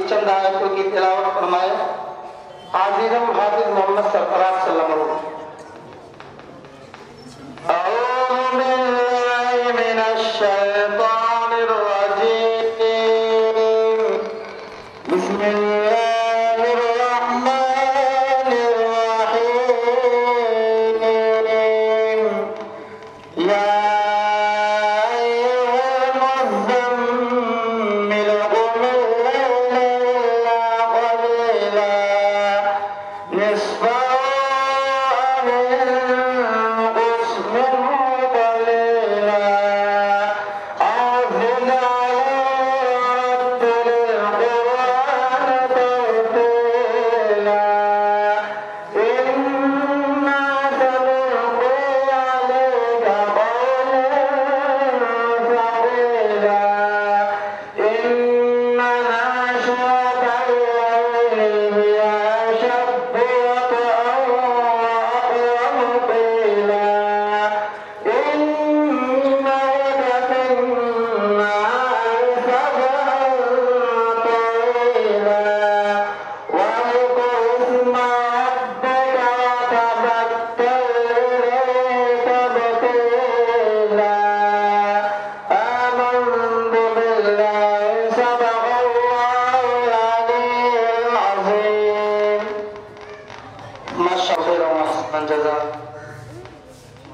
चंद आयतों की तिलावत फरमाए। आज़ीज़म हाफिज़ मोहम्मद सरफराज सल्लल्लाहु अलैहि वसल्लम। अऊज़ु बिल्लाहि मिनश शैतानिर रजीम। बिस्मिल्लाहिर रहमानिर रहीम। या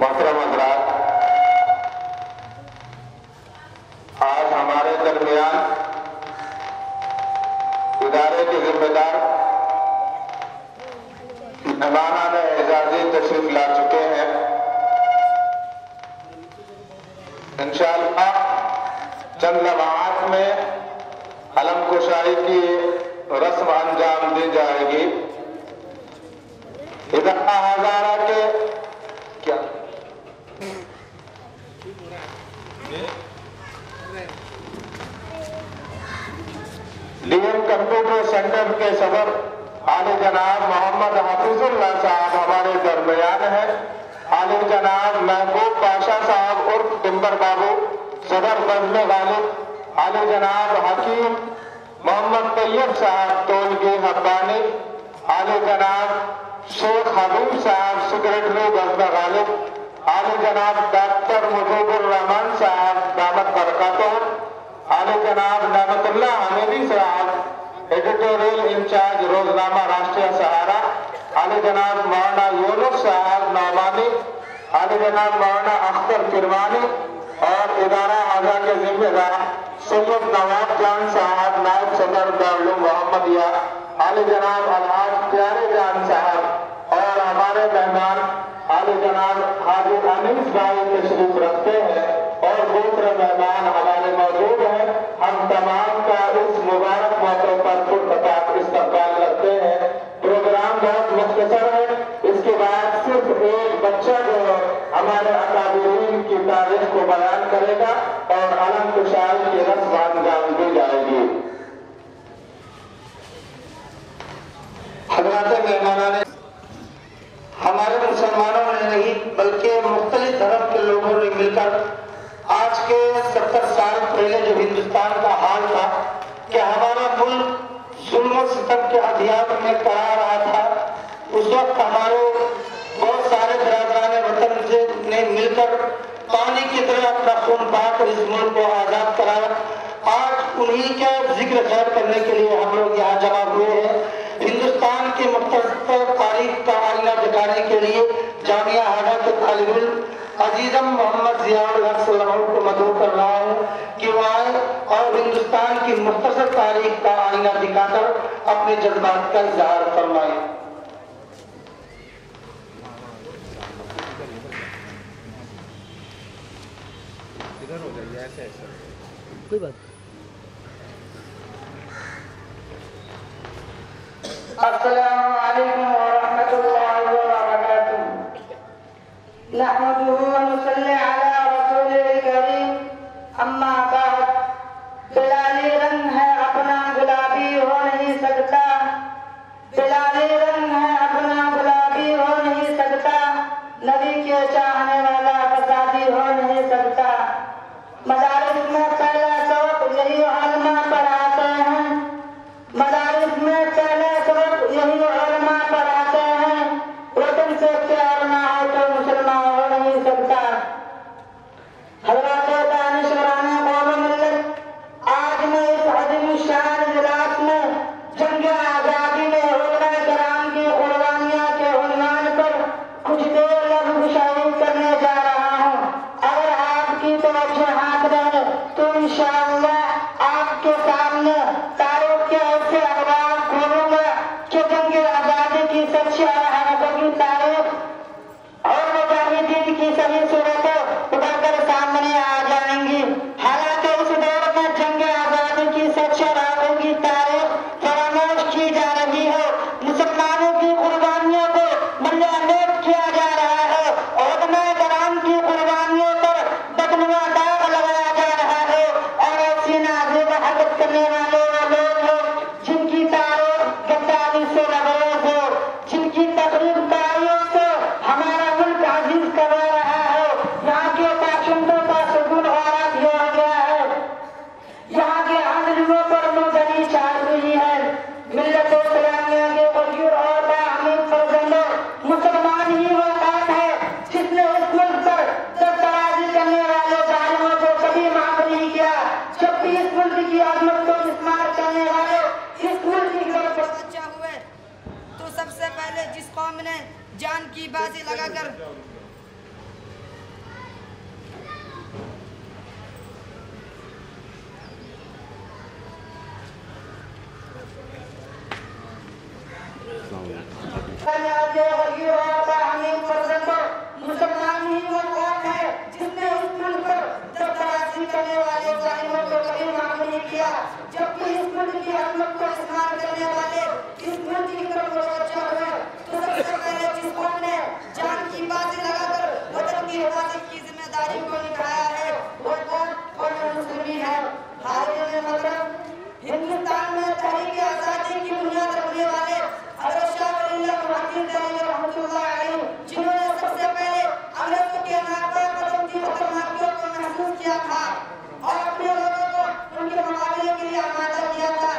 मोहतरम हज़रात, आज हमारे दरमियान इदारे के जिम्मेदार मेहमानान एजाज़ी तशरीफ ला चुके हैं। इंशाअल्लाह चंद लम्हात में अलम कुशाई की रस्म अंजाम दी जाएगी। इदारा हज़ारा के क्या डीएम कंप्यूटर सेंटर के सदर आले जनाब मोहम्मद हफीजुल्लाह साहब हमारे दरमियान है। आले जनाब महबूब पाशा साहब उर्फ टिम्बर बाबू सदर बज़्म गालिब, आले जनाब हकीम मोहम्मद तैयब साहब तोलगी हब्बानी, आले जनाब शेख हबीब साहब सेक्रेटरी बज़्म गालिब, आले जनाब डॉक्टर मुजीबुर रहमान साहब दामत बरकातुहू, आले जनाब नेमतुल्लाह हमीदी साहब एडिटोरियल इंचार्ज रोजनामा राष्ट्रीय सहारा, आले जनाब मौलाना यूनुस साहब नौमानी, आले जनाब मौलाना अख्तर किरमानी और इदारा आज़ा के जिम्मेदार सैयद नवाब जान साहब नायब सदर दारुल उलूम मोहम्मदिया, आले जनाब अलहाज प्यारे जान साहब और हमारे मेहमान आले जनाब हाजी अनीस भाई तशरीफ रखते हैं और दूसरे मेहमान हमारे मौजूद हैं। हम तमाम का इस मुबारक मौके पर पुरखताब इस्तकबाल करते हैं। प्रोग्राम बहुत मुख्तसर है। इसके बाद सिर्फ एक बच्चा जो हमारे अकाबिरीन की तारीख को बयान करेगा और अलम कुशाई की रस्म अंजाम दी जाएगी। हज़रात मेहमानाने हमारे मुसलमानों ने नहीं बल्कि मुख्तलिफ धर्म के लोगों ने मिलकर आज के 70 साल पहले जो हिंदुस्तान का हाल था कि हमारा मुल्क जुल्म सितम के अधीन में करा रहा था, उस वक्त हमारे बहुत सारे बिरादरान वतन ने मिलकर पानी की तरह अपना खून बहाकर इस मुल्क को आजाद कराया। आज उन्हीं का जिक्र खैर करने के लिए हम लोग यहाँ जमा हुए हैं। हिंदुस्तान की मुख्तलिफ तारीख का आईना दिखाने के लिए जामिया हाजा के तालिब इल्म अजीज़म मोहम्मद ज़ियाउल हक सल्लल्लाहु को मदऊ कर रहा हूँ कि वो आए और हिंदुस्तान की मुख्तसर तारीख का आईना दिखाकर अपने जज्बात का इजहार फरमाए। इधर हो जाइए, ऐसे ऐसे कोई बात। अस्सलामु अलैकुम व रहमतुल्लाहि व बरकातुहू। नहमदुहु व नुसल्ली अला रसूलिल करीम। नहीं सकता। मदारिस में पहला सबक यही उलमा पढ़ाते हैं, मदारिस में पहला सबक यही उलमा पढ़ाते हैं। वतन से प्यार ना हो तो मुसलमान हो नहीं सकता। हज़रत दानिशवराने कौम मिल्लत, आज मैं इस अज़ीम शान इजलास में जंग आज़ादी में उलमा कराम की कुर्बानियां के उन्वान पर कुछ देर लफ्ज़ शायरी करने जा रहा हूँ। अगर आपकी तवज्जो हाथ रहे तो इंशाअल्लाह आपके सामने तारीख के ऐसे अखबार खोलूंगा कि जंग आज़ादी की सच्ची हरकतों की तारीख और मुजाहिदीन की सभी सूरतें उभरकर सामने आ जाएंगी। हालांकि इस दौर में जंग आज़ादी की सच्ची हरकतों की तारीख फरामोश की जा रही है। मुसलमानों की कुर्बानियों को मल्लामेट किया जा रहा है। उलमा कराम की कुर्बानियों पर बदनुमा दाग लगाया जा रहा है। और ऐसी नाज़िब हरकत करने वाले वो लोग हैं जिनकी तारीख गद्दारी से लबरेज है, जिनकी तकरीबकारियों से हमारा मुल्क अजीज करवा रहा है। यहाँ के बाशिंदों का सुकून और हो गया है, यहाँ के आंदोलनों पर मुंतनी छाई हुई है। मिल्लत इस्लामिया के वजीर और बाहमीद फर्जंदों, मुसलमान ही वो कौम है जिसने इस मुल्क पर दस्तराजी करने वाले जालिमों को कभी माफ नहीं किया। जबकि इस मुल्क की अजमत को इस्तेमाल करने वाले इस मुल्क की बच्चा हुए तो सबसे पहले जिस कौम ने जान की बाजी लगाकर मुसलमान ही वो कौम है जिसने इस मुल्क पर दस्तराजी करने वाले जालिमों को कभी माफ नहीं किया। जबकि इस मुल्क की अजमत को इस्तेमाल करने वाले इस मुल्क की तरफ मुतवज्जह हुए तो सबसे पहले जिस कौम ने जान की बाजी लगाकर वतन की हिफाजत की जिम्मेदारी को निभाया है वो कौम मुस्लिम है। हाज़िरीन मतलब हिंदुस्तान में तहरीक आज़ादी की बुनियाद रखने वाले हज़रत शाह वलीउल्लाह मुहद्दिस देलवी रहमतुल्लाह अलैह, जिन्होंने सबसे पहले अंग्रेजों के नापाक कदम की खतरनाकियों को महसूस किया था और अपने लोगों को उनके मुकाबले के लिए आमादा किया था।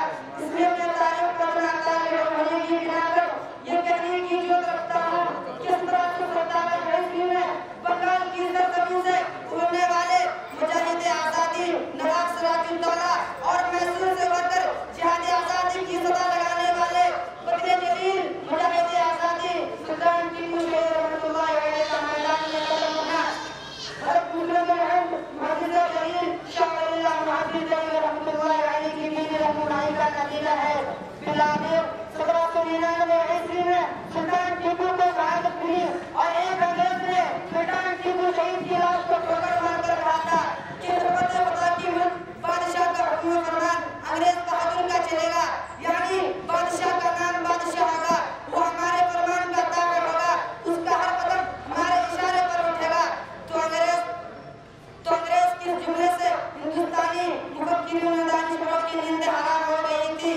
इसलिए मैं तारीख पढ़ना होने की बिना पर यह कहने की जरूरत रखता हूँ किस तरह से 57 में बंगाल की सरजमीन से उड़ने वाले मुजाहिद आज़ादी नवाब सिराजुद्दौला और मैसूर से बढ़कर जिहाद आज़ादी की सदा लगाने वाले बदरे जलील मुजाहिद आज़ादी सुल्तान टीपू शेख रहमतुल्लाह अलैह का मैदान में कदम रखा। हर मुस्लिम अहम मस्जिद जलील शाह वलीउल्लाह मुहद्दिस देलवी रहमतुल्लाह अलैह की दीन रहनुमाई का नतीजा है। बिलाखिर 1799 ईस्वी में सुल्तान टीपू को शहादत मिली और एक अंग्रेज ने सुल्तान टीपू शहीद की लाश को ठोकर मारकर कहा था कि बता कि बादशाह का हुक्म फरमान अंग्रेज बहादुर का चलेगा, यानी बादशाह का नाम बादशाह होगा, वो हमारे फरमान का ताबे होगा, उसका हर कदम हमारे इशारे पर उठेगा। तो अंग्रेज किस जुमले से हिंदुस्तानी मुफक्किरीन और दानिशवरों की नींद हराम हो गई थी।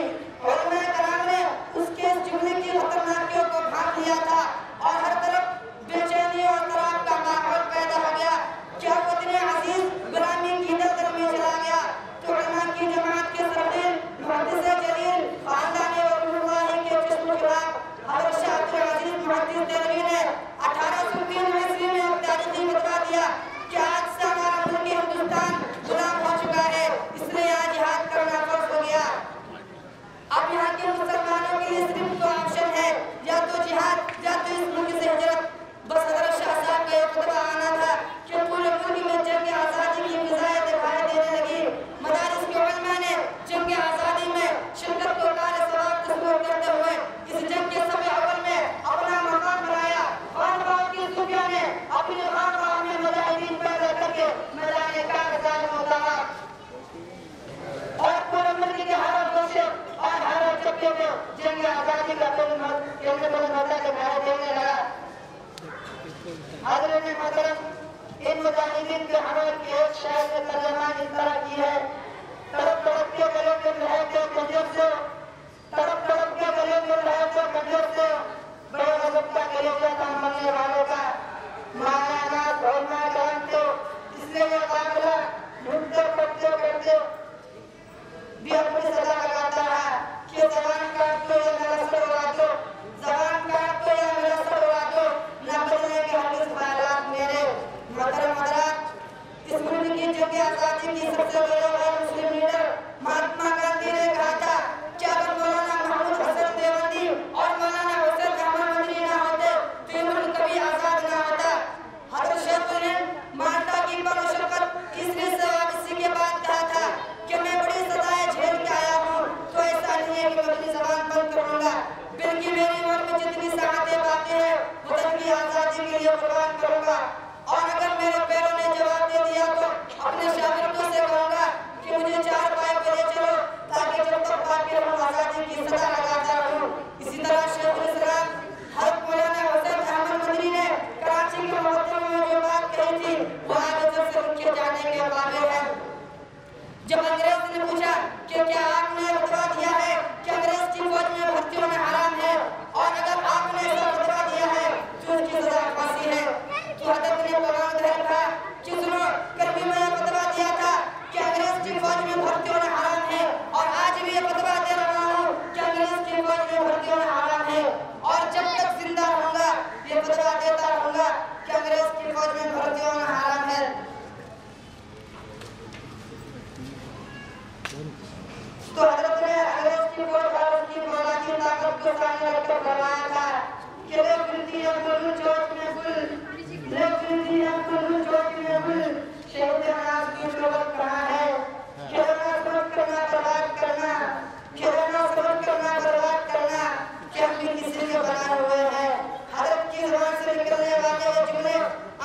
उलमा कराम ने उसके इस जुमले की खतरनाकियों को भांप लिया था और हर तरफ बेचैनी और तराब का माहौल पैदा हो गया। क्या वतन अजीज गुलामी की दलदल में चला गया तो उलमा की जमात के सरदिल मुहद्दिस जलील खानदानी रसूलुल्लाह के जिस्म खिलाफ हज़रत शाह अब्दुल अजीज मुहद्दिस देलवी ने 1803 ईस्वी में एक तारीखी बता दिया कि आज से हमारा मुल्क हिंदुस्तान गुलाम हो चुका है, इसलिए आज जिहाद करना फर्ज हो गया। अब यहाँ के मुसलमानों के लिए सिर्फ 2 ऑप्शन है, या तो जिहाद या तो इस मुल्क से हिजरत। बस हज़रत शाह साहब का एक खुतबा आना था कि पूरे मुल्क में जंग आज़ादी की फिज़ाएं दिखाई देने लगी। मदारिस के उलमा ने जंग आज़ादी में शिरकत को कार्य सवाब तस्वीर करते हुए इस जंग के सफ़े अव्वल में अपना मकाम बनाया। खानकाह की सूफिया ने अपनी खानकाह में मुजाहिदीन पैदा करके मैदान कागज़ात में उतारा और पूरे मुल्क के हर कोने और हर चक्के में जंग आज़ादी का केंद्र दिखाई देने लगा। हाज़िरीन मोहतरम, इन मुजाहिदीन के हमल की एक शायर ने तर्जुमा इस तरह की है, तड़प तड़प के गले मिल रहे थे खंजर से, तड़प तड़प के गले मिल रहे थे खंजर से, बड़े गजब का कलेजा था मरने वालों का। माया नाथ और माया करम तो इसलिए खुद की जंग आजादी की सबसे बड़े मुस्लिम लीडर महात्मा गांधी ने कहा था कि अगर मौलाना महमूद हसन देवबंदी और मौलाना हुसैन अहमद मदनी ना होते तो ये मुल्क कभी आजाद ना होता। हज़रत शेखुल हिंद माल्टा की बमुशक्कत इसलिए से वापसी के बाद कहा था कि मैं बड़ी सजाएं झेल के आया हूँ, तो ऐसा नहीं है कि मैं अपनी ज़बान बंद करूँगा, बल्कि मेरी उम्र में जितनी सामतें बाकी है वतन की आज़ादी के लिए कुर्बान करूँगा। और अगर मेरे पैरों ने जवाब दे दिया तो अपने शागिर्दों से कहूँगा कि मुझे 4 पाए पे ले चलो ताकि जब तक बाकी रहूँ आज़ादी की सदा लगाता रहूँ। इसी तरह शेखुल इस्लाम हज़रत मौलाना हुसैन अहमद मदनी ने कराची के मोहतरम में जो बात कही थी वो आगे तक से लिखे जाने के काबिल है। जब अंग्रेज ने पूछा कि क्या आपने फतवा दिया है कि अंग्रेज की फौज में भर्ती होना हराम है, और अगर आपने ऐसा फतवा दिया है तो उसकी सजा फांसी है, तो हज़रत ने पैगाम दिया था कि सुनो, कल भी मैं फतवा दिया था कि अंग्रेज की फौज में भर्ती होना हराम है, और आज भी ये फतवा दे रहा हूँ कि अंग्रेज की फौज में भर्ती होना हराम है, और जब तक जिंदा रहूंगा ये फतवा देता रहूंगा कि अंग्रेज की फौज में भर्ती होना हराम है। तो हज़रत ने अंग्रेज की फौज और उसकी फौजा की ताकत को सामने रखकर फरमाया था कि ले फिरती है कुल्लू चौक में गुल, ले फिरती है कुल्लू चौक में गुल, शहीद अनाज की सोबत कहाँ है, खिलौना सबक करना बर्बाद करना, खिलौना सबक करना बर्बाद करना, कि हम भी किसी के बनाए हुए हैं। हज़रत की ज़ुबान से निकलने वाले ये जुमले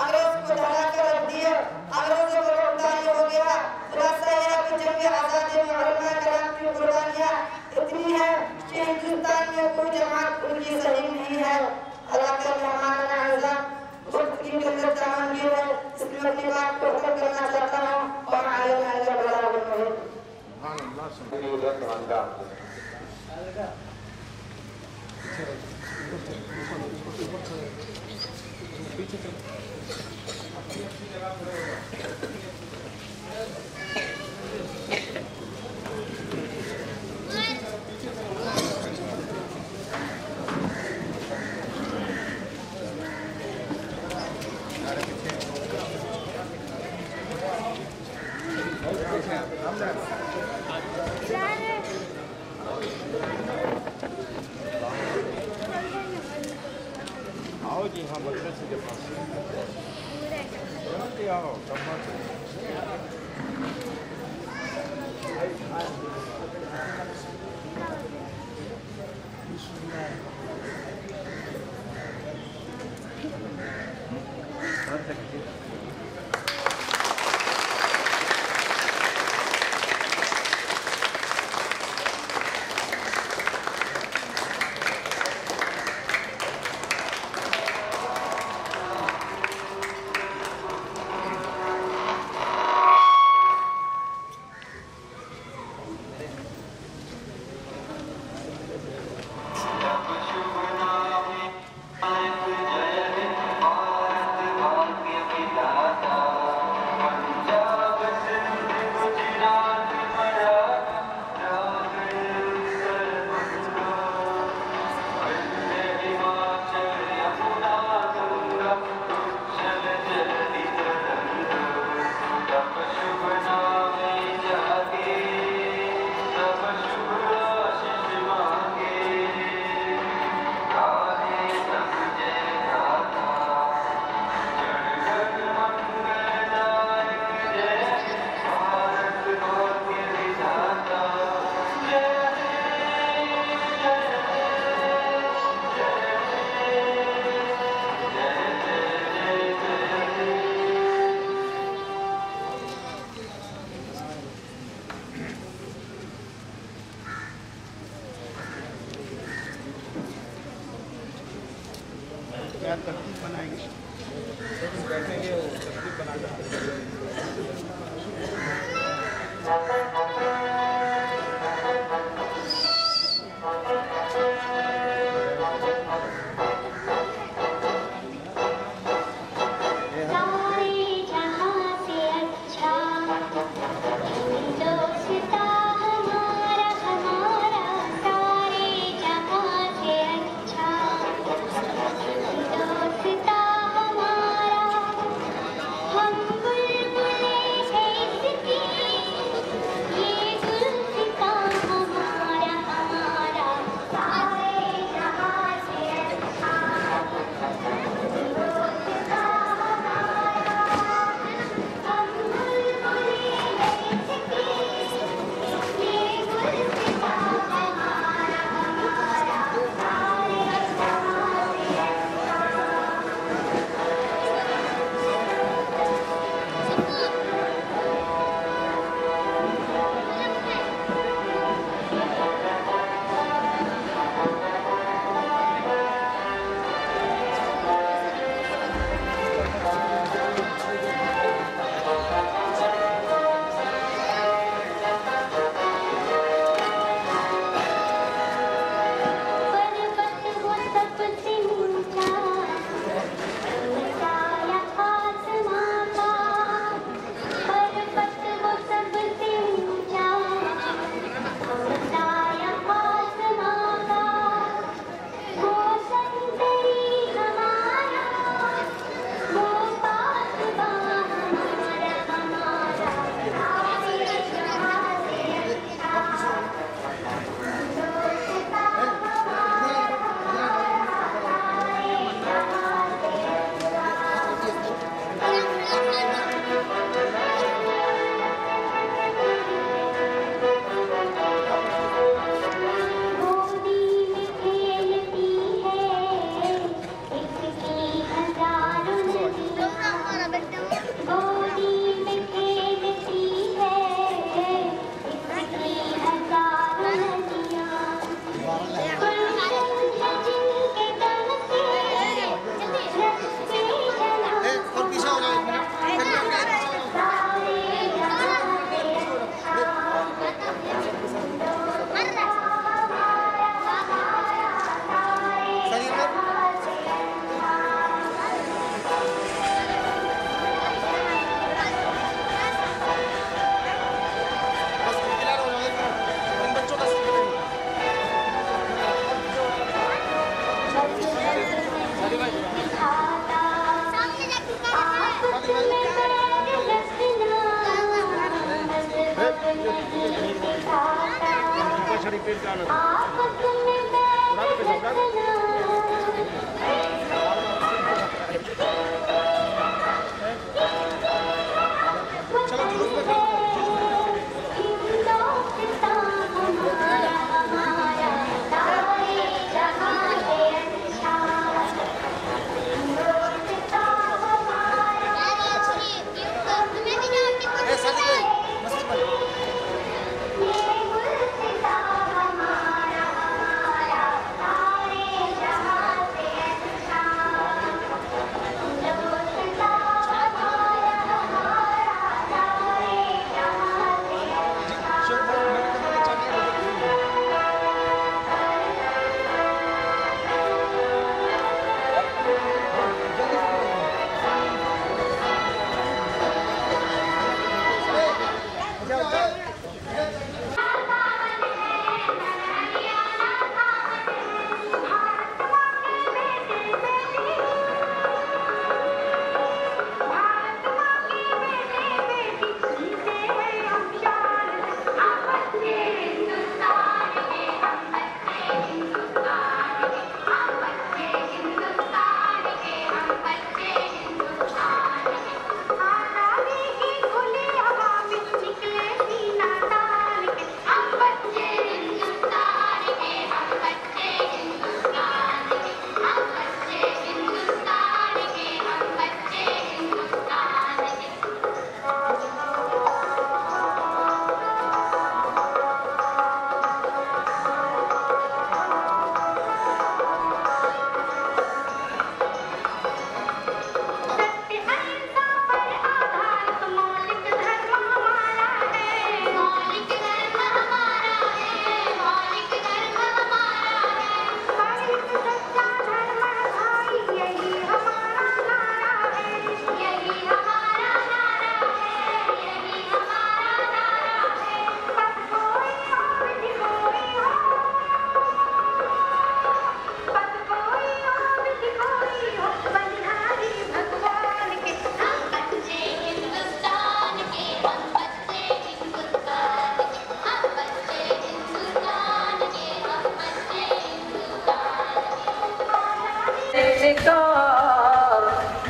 अंग्रेज को दहला कर रख दिए, अंग्रेजों को गिरफ्तारी हो गया। खुलासा यह है कि जंग आज़ादी में उलमा कराम की कुर्बानियाँ इतनी है कि हिंदुस्तान में कोई जमात उनकी सही नहीं है। अल्लाह का मेहमान आज़म वक्त की अंदर दामनगीर है, इसमें अपनी बात को खत्म करना चाहता हूँ और आगे आगे बढ़ा रहा आओ जी, हाँ मदरसे के पास आओ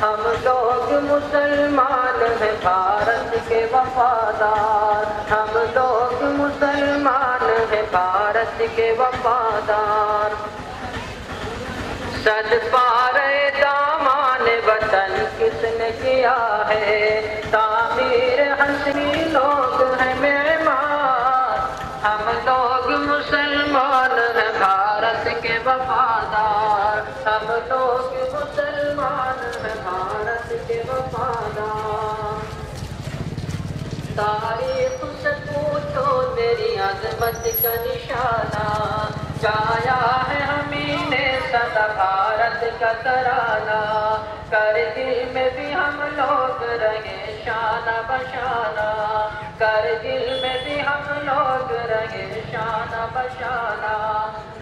हम लोग मुसलमान हैं भारत के वफादार, हम लोग मुसलमान हैं भारत के वफादार। सद पारे दामान वतन किसने किया है, तामीर हंसी लोग हैं मेहमान। हम लोग मुसलमान हैं भारत के वफादार, हम लोग मुसलमान हैं भारत के वफादार। तारीख से पूछो मेरी अज़मत का निशाना, गाया है हमने सदा भारत का तराना। करगिल में भी हम लोग रहे शाना बशाना, करगिल में भी हम लोग रहे शाना बशाना।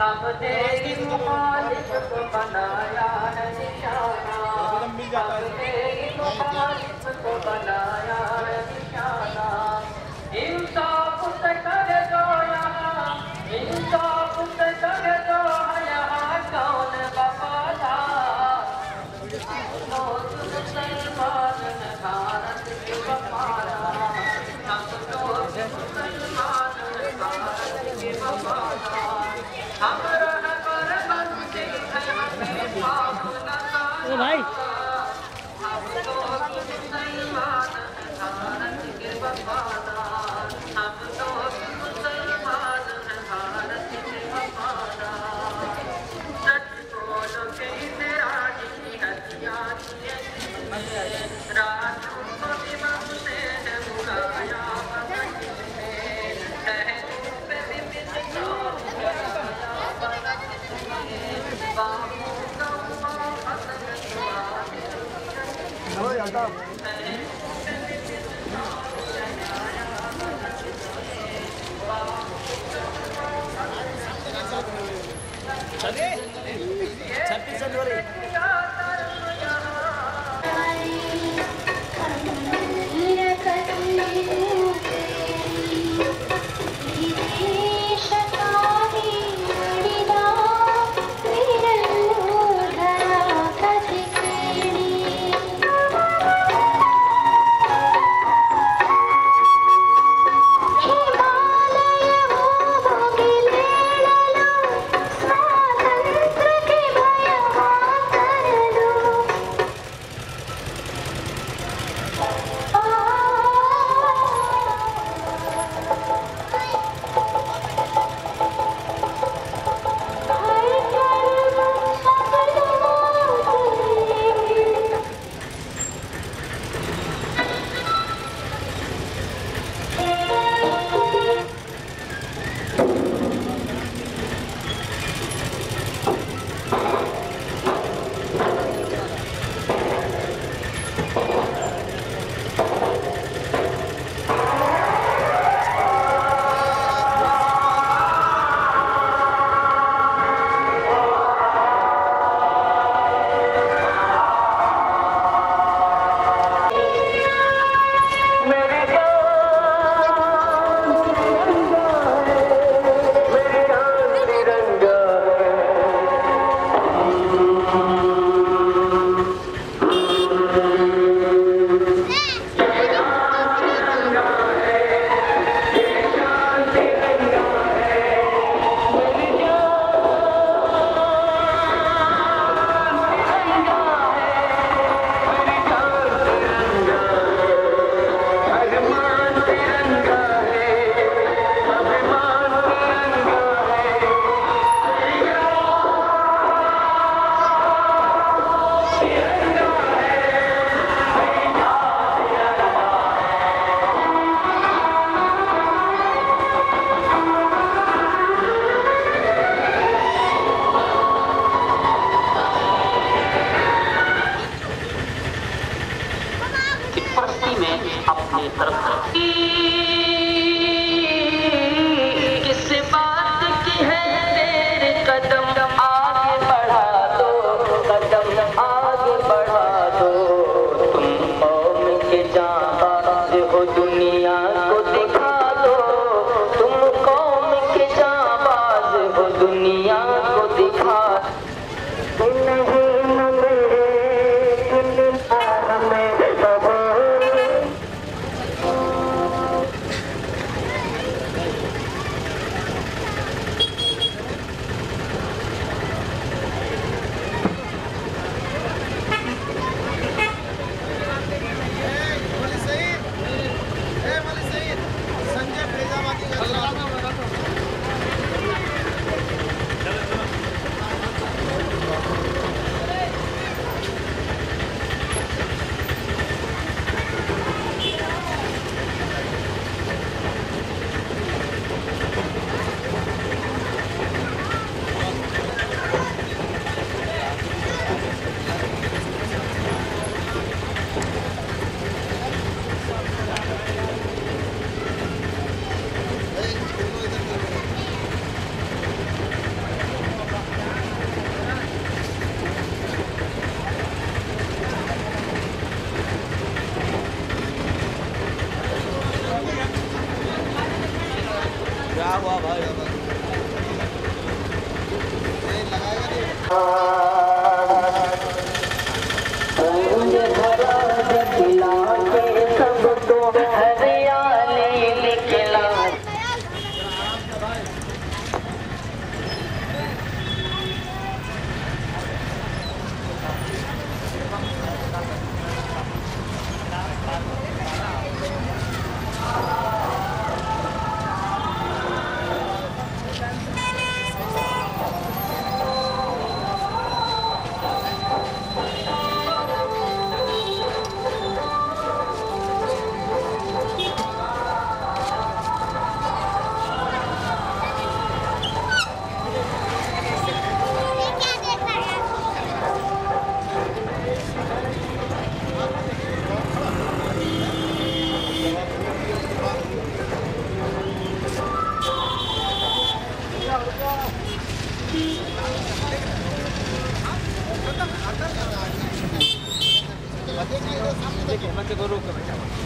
हमने ही मुखालिफ को बनाया है निशाना, हमने ही मुखालिफ को बनाया है निशाना। इंसाफ से कर दो यहाँ, इंसाफ से कर दो यहाँ कौन वफादार। लोग मुसलमान हैं भारत के वफादार, हम लोग मुसलमान हैं भारत के वफादार। हम रहबर बनते हैं हमें पाप न खाना, हम लोग मुसलमान हैं भारत के वफादार, हम लोग मुसलमान हैं भारत के वफादार। सच बोलो कि मेराज की हथियार रातों को भी हमने है बुलाया बगल में, शहरों पे भी मिलता बुलाया बगल में। बाबू गौवा फसल चलिए 26 जनवरी शताब्दी किस बात की है देर, कदम आगे बढ़ा दो, कदम आगे बढ़ा दो। तुम कौम के जाबाज हो, दुनिया को दिखा दो। तुम कौम के जाबाज हो, दुनिया को दिखा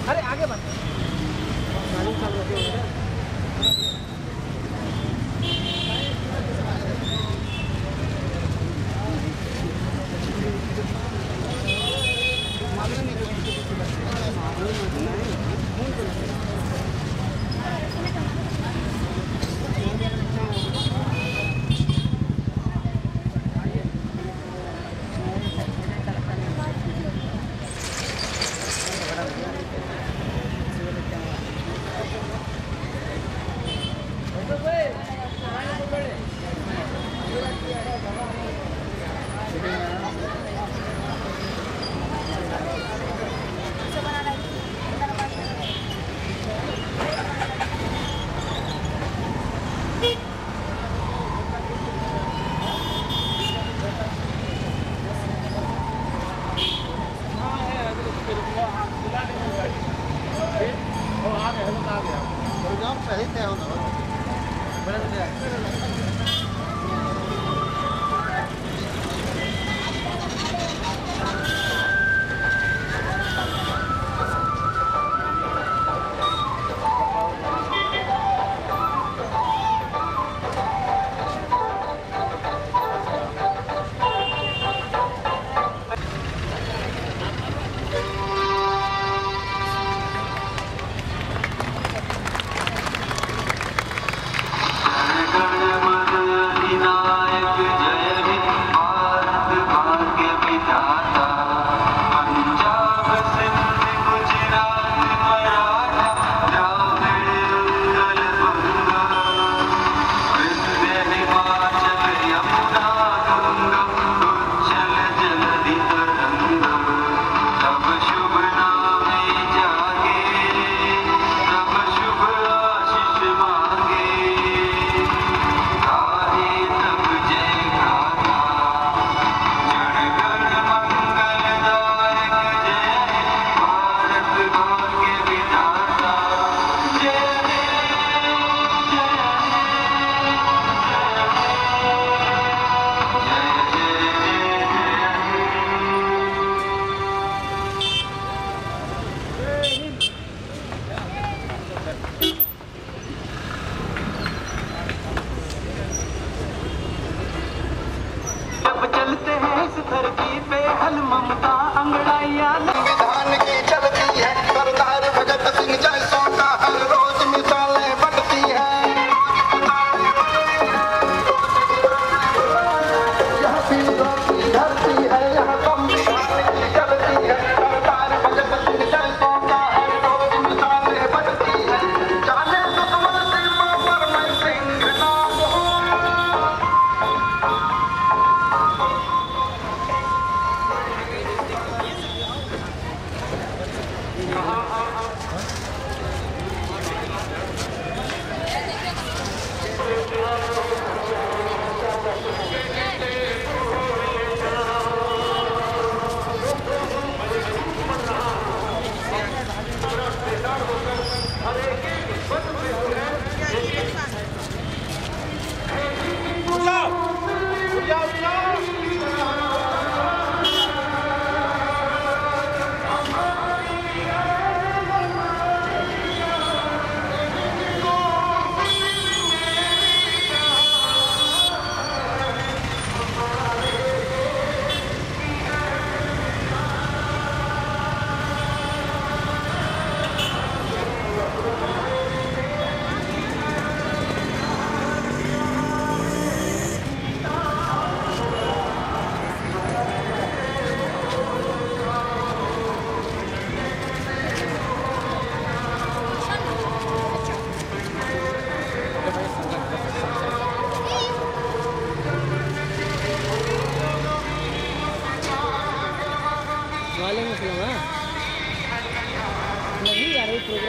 अरे आगे बढ़ गणपति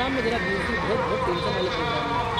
प्रोग्राम में जरा बहुत बहुत टेंशन वाले प्रोग्राम है।